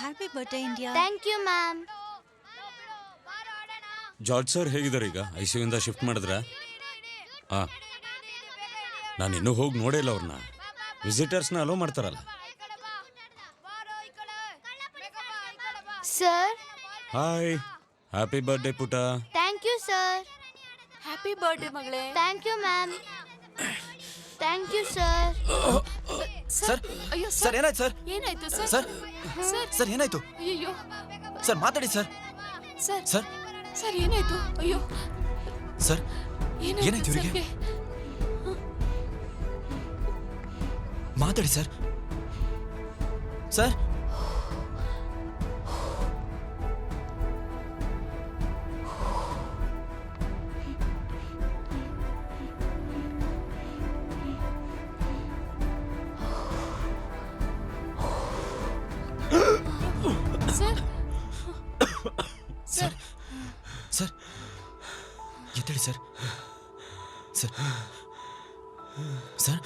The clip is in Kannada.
Happy birthday India. Thank you ma'am. George sir ಹೇಗಿದ್ದಾರೆ ಈಗ? ಐಸಿಯುಯಿಂದ ಶಿಫ್ಟ್ ಮಾಡಿದ್ರಾ? ಹಾಂ, ನಾನು ಇನ್ನೂ ಹೋಗಿ ನೋಡೇ ಇಲ್ಲ ಅವ್ರನ್ನ. ವಿಸಿಟರ್ಸ್ನ ಅಲೋ ಮಾಡ್ತಾರಲ್ಲ. ಸರ್. ಹಾಯ್, ಹ್ಯಾಪಿ ಬರ್ತ್ಡೇ ಪುಟ. Thank you sir. Happy birthday ಮಗಳೇ. Thank you ma'am. Thank you sir. Sir ಅಯ್ಯೋ ಸರ್ ಏನಾಯ್ತು ಸರ್? ಏನಾಯ್ತು ಸರ್? ಸರ್ ಸರ್ ಸರ್ ಏನಾಯ್ತು ಅಯ್ಯೋ ಸರ್? ಮಾತಾಡಿ ಸರ್. ಸರ್ ಸರ್ ಸರ್ ಏನಾಯ್ತು? ಅಯ್ಯೋ ಸರ್ ಏನಾಯ್ತು ಇವರಿಗೆ? ಸರ್ಗೆ? ಮಾತಾಡಿ sir. Sir sir sir sir ಎದ್ದೇಳಿ ಸರ್. Sir sir